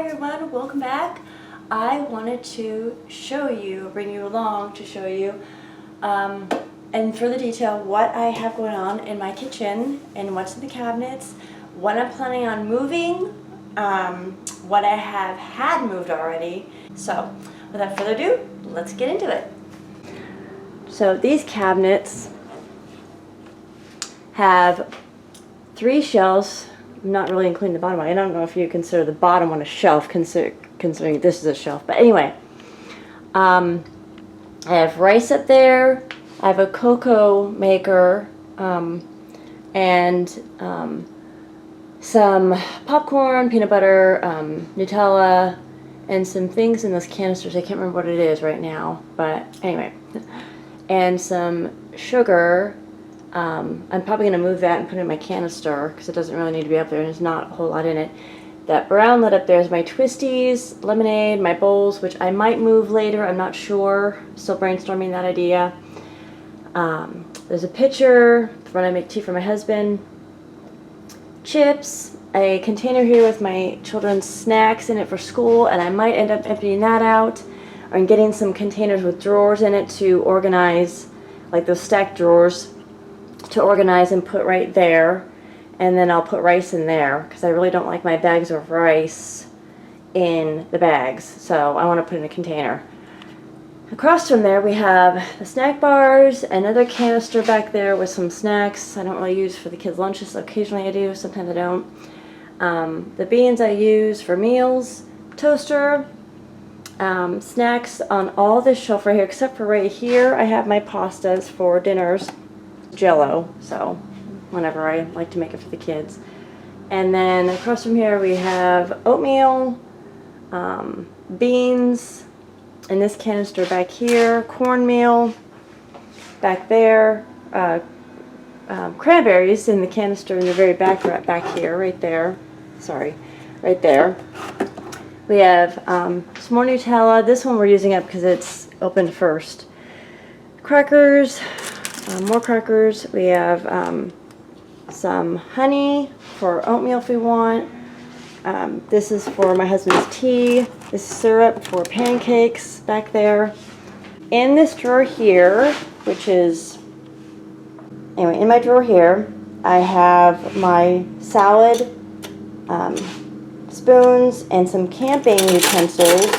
everyone, welcome back. I wanted to show you, bring you along to show you in further detail what I have going on in my kitchen and what's in the cabinets, what I'm planning on moving, what I have had moved already. So without further ado, let's get into it. So these cabinets have 3 shelves. I'm not really including the bottom one. I don't know if you consider the bottom one a shelf, considering this is a shelf. But anyway, I have rice up there. I have a cocoa maker and some popcorn, peanut butter, Nutella, and some things in those canisters. I can't remember what it is right now, but anyway. And some sugar. I'm probably going to move that and put it in my canister because it doesn't really need to be up there and there's not a whole lot in it. That brown lid up there is my Twisties, lemonade, my bowls, which I might move later. I'm not sure. Still brainstorming that idea. There's a pitcher when I make tea for my husband. Chips, a container here with my children's snacks in it for school, and I might end up emptying that out or getting some containers with drawers in it to organize, like those stacked drawers, to organize and put right there. And then I'll put rice in there because I really don't like my bags of rice in the bags, so I want to put it in a container. Across from there we have the snack bars, another canister back there with some snacks I don't really use for the kids' lunches. Occasionally I do, sometimes I don't. The beans I use for meals, toaster, snacks on all this shelf right here except for right here. I have my pastas for dinners, Jello, so whenever I like to make it for the kids. And then across from here we have oatmeal, beans in this canister back here, cornmeal back there, cranberries in the canister in the very back here, right there. Sorry, right there. We have some more Nutella. This one we're using up because it's opened first. Crackers, more crackers. We have some honey for oatmeal if we want. This is for my husband's tea. This is syrup for pancakes back there. In this drawer here, which is, anyway, in my drawer here, I have my salad spoons and some camping utensils.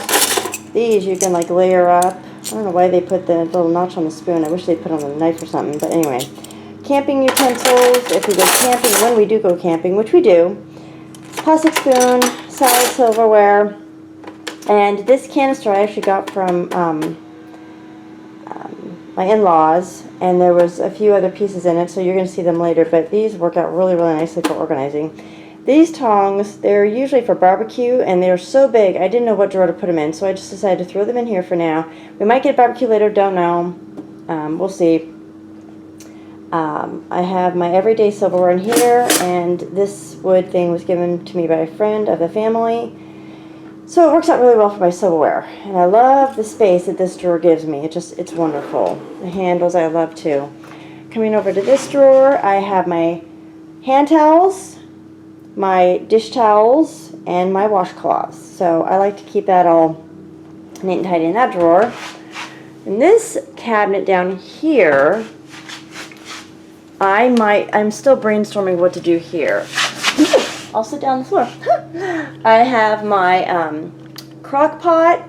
These you can like layer up. I don't know why they put the little notch on the spoon. I wish they put on the knife or something, but anyway. Camping utensils, if we go camping, when we do go camping, which we do. Plastic spoon, salad silverware, and this canister I actually got from my in-laws, and there was a few other pieces in it, so you're going to see them later, but these work out really, really nicely for organizing. These tongs, they're usually for barbecue, and they're so big, I didn't know what drawer to put them in, so I just decided to throw them in here for now. We might get barbecue later, don't know. We'll see. I have my everyday silverware in here, and this wood thing was given to me by a friend of the family. So it works out really well for my silverware. And I love the space that this drawer gives me. It's wonderful. The handles I love too. Coming over to this drawer, I have my hand towels, my dish towels, and my washcloths. So I like to keep that all neat and tidy in that drawer. And this cabinet down here, I'm still brainstorming what to do here. I'll sit down on the floor. I have my crock pot,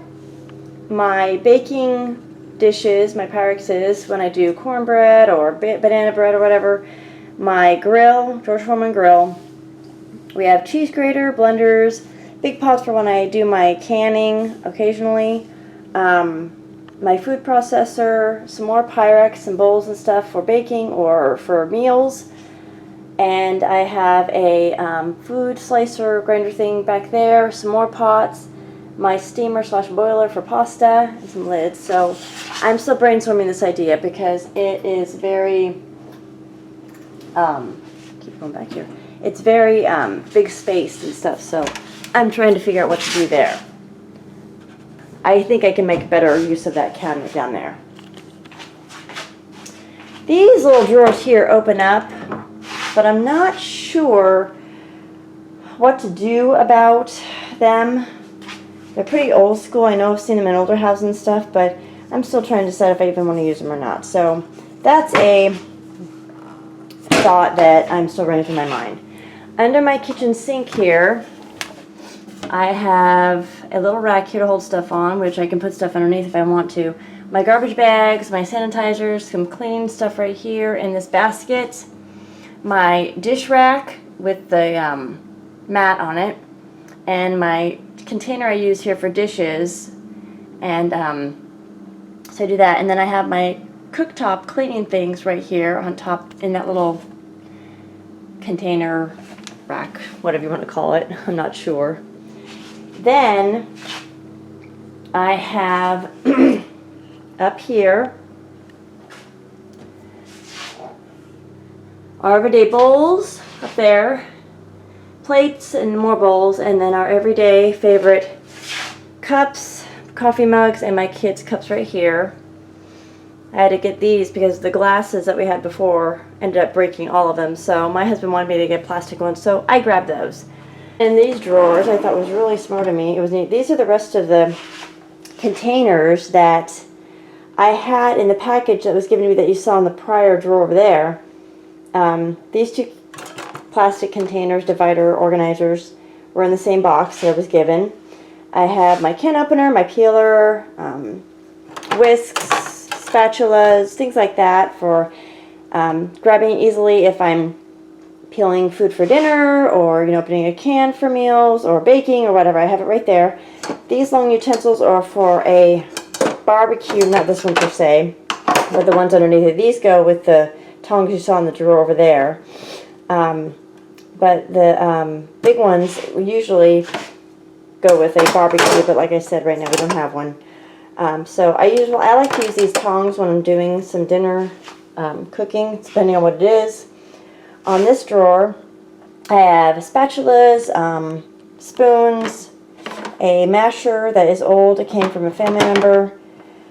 my baking dishes, my Pyrex when I do cornbread or banana bread or whatever, my grill, George Foreman grill. We have cheese grater, blenders, big pots for when I do my canning occasionally. My food processor, some more Pyrex and bowls and stuff for baking or for meals. And I have a food slicer grinder thing back there, some more pots, my steamer / boiler for pasta, and some lids. So I'm still brainstorming this idea because it is very, keep going back here. It's very big space and stuff, so I'm trying to figure out what to do there. I think I can make better use of that cabinet down there. These little drawers here open up, but I'm not sure what to do about them. They're pretty old school. I know I've seen them in older houses and stuff, but I'm still trying to decide if I even want to use them or not. So that's a thought that I'm still running through my mind. Under my kitchen sink here, I have a little rack here to hold stuff on, which I can put stuff underneath if I want to. My garbage bags, my sanitizers, some clean stuff right here in this basket. My dish rack with the mat on it, and my container I use here for dishes, and so I do that. And then I have my cooktop cleaning things right here on top in that little container rack, whatever you want to call it, I'm not sure. Then I have up here our everyday bowls up there, plates and more bowls, and then our everyday favorite cups, coffee mugs, and my kids' cups right here. I had to get these because the glasses that we had before ended up breaking all of them, so my husband wanted me to get plastic ones, so I grabbed those. And these drawers I thought was really smart of me. It was neat. These are the rest of the containers that I had in the package that was given to me that you saw in the prior drawer over there. These two plastic containers, divider organizers, were in the same box that I was given. I have my can opener, my peeler, whisks, spatulas, things like that for grabbing easily if I'm peeling food for dinner, or opening a can for meals or baking or whatever. I have it right there. These long utensils are for a barbecue, not this one per se, but the ones underneath it. These go with the tongs you saw in the drawer over there. But the big ones usually go with a barbecue, but like I said, right now we don't have one. So I like to use these tongs when I'm doing some dinner cooking, depending on what it is. On this drawer, I have spatulas, spoons, a masher that is old. It came from a family member,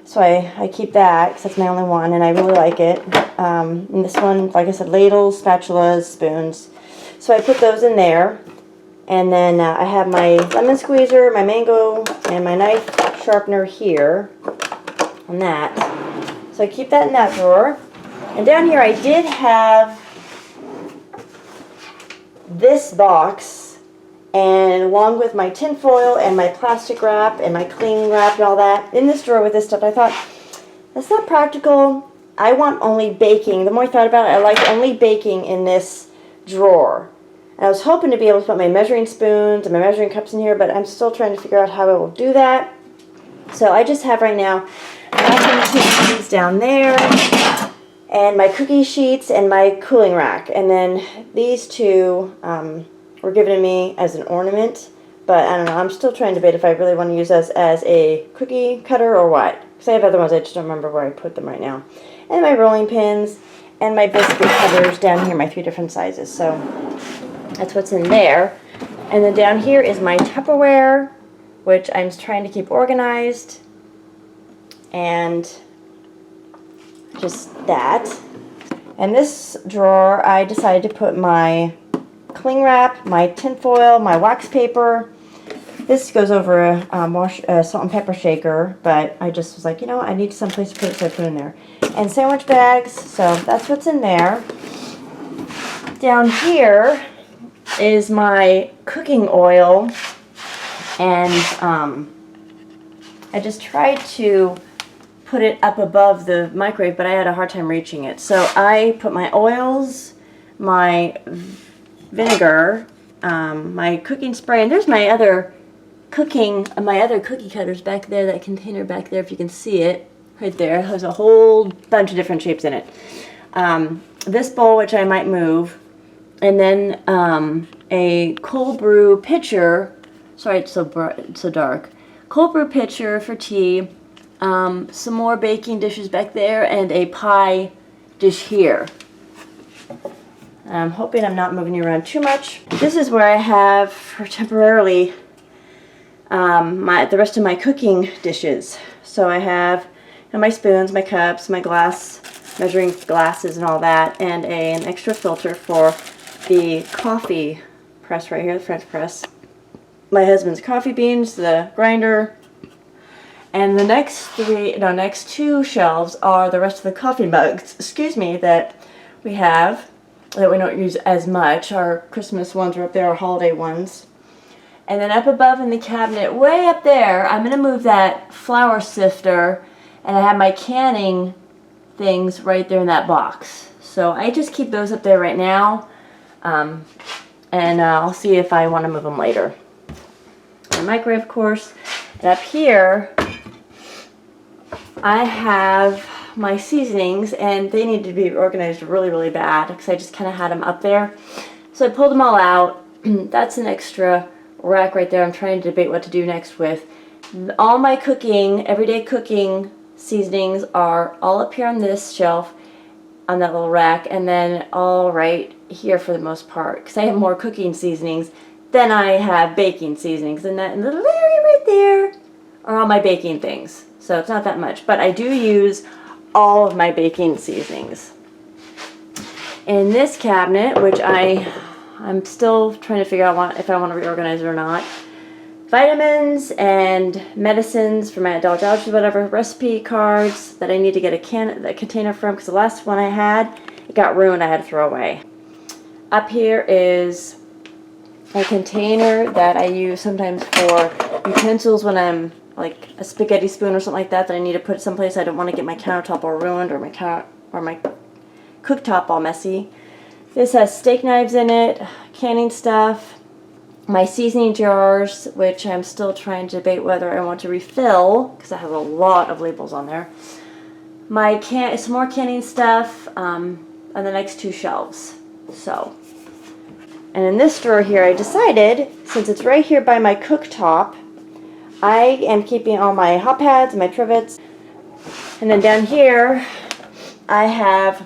so I keep that because that's my only one, and I really like it. And this one, like I said, ladles, spatulas, spoons. So I put those in there. And then I have my lemon squeezer, my mango, and my knife sharpener here on that. So I keep that in that drawer. And down here I did have this box, and along with my tin foil and my plastic wrap and my cling wrap and all that in this drawer with this stuff. I thought, that's not practical. I want only baking. The more I thought about it, I like only baking in this drawer. And I was hoping to be able to put my measuring spoons and my measuring cups in here, but I'm still trying to figure out how I will do that. So I just have right now macaroni cheese down there, and my cookie sheets and my cooling rack. And then these two were given to me as an ornament, but I don't know. I'm still trying to debate if I really want to use this as a cookie cutter or what. Because I have other ones, I just don't remember where I put them right now. And my rolling pins and my biscuit cutters down here, my 3 different sizes. So that's what's in there. And then down here is my Tupperware, which I'm trying to keep organized. And just that. And this drawer, I decided to put my cling wrap, my tin foil, my wax paper. This goes over a salt and pepper shaker, but I just was like, you know what, I need someplace to put it, so I put it in there. And sandwich bags, so that's what's in there. Down here is my cooking oil, and I just tried to put it up above the microwave, but I had a hard time reaching it. So I put my oils, my vinegar, my cooking spray, and there's my other cookie cutters back there, that container back there, if you can see it, right there. It has a whole bunch of different shapes in it. This bowl, which I might move, and then a cold brew pitcher, sorry it's so dark, cold brew pitcher for tea, some more baking dishes back there, and a pie dish here. I'm hoping I'm not moving you around too much. This is where I have, for temporarily, the rest of my cooking dishes. So I have my spoons, my cups, my measuring glasses and all that, and an extra filter for the coffee press right here, the French press. my husband's coffee beans, the grinder. And the next two shelves are the rest of the coffee mugs, that we have, that we don't use as much. Our Christmas ones are up there, our holiday ones. And then up above in the cabinet, way up there, I'm going to move that flour sifter, and I have my canning things right there in that box. So I just keep those up there right now, and I'll see if I want to move them later. The microwave, of course. And up here, I have my seasonings, and they need to be organized really, really bad because I just kind of had them up there. So I pulled them all out. That's an extra rack right there. I'm trying to debate what to do next with. All my cooking, everyday cooking seasonings are all up here on this shelf, on that little rack, and then all right here for the most part, because I have more cooking seasonings than I have baking seasonings, and that little area right there are all my baking things. So it's not that much, but I do use all of my baking seasonings. In this cabinet, which I'm still trying to figure out if I want to reorganize it or not, vitamins and medicines for my adult allergies, whatever, recipe cards that I need to get a container from, because the last one I had, it got ruined, I had to throw away. Up here is a container that I use sometimes for utensils when I'm like a spaghetti spoon or something like that I need to put someplace. I don't want to get my countertop all ruined or my cooktop all messy. This has steak knives in it, canning stuff, my seasoning jars, which I'm still trying to debate whether I want to refill because it has a lot of labels on there. Some more canning stuff on the next two shelves. So, and in this drawer here, I decided, since it's right here by my cooktop, I am keeping all my hot pads and my trivets. And then down here, I have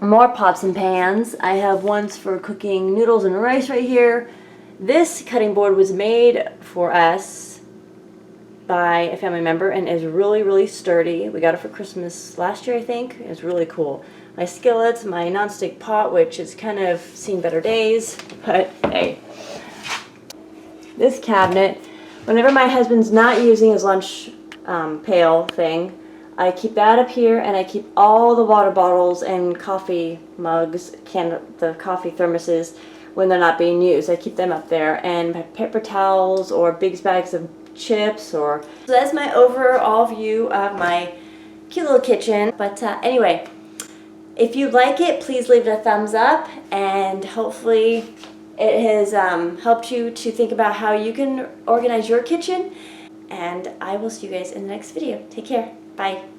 more pots and pans. I have ones for cooking noodles and rice right here. This cutting board was made for us by a family member and is really, really sturdy. We got it for Christmas last year, I think. It's really cool. My skillets, my nonstick pot, which has kind of seen better days, but hey. This cabinet, whenever my husband's not using his lunch pail thing, I keep that up here, and I keep all the water bottles and coffee mugs, the coffee thermoses, when they're not being used. I keep them up there, and my paper towels or big bags of chips. So that's my overall view of my cute little kitchen. But anyway, if you like it, please leave it a thumbs up, and hopefully it has helped you to think about how you can organize your kitchen. And I will see you guys in the next video. Take care. Bye.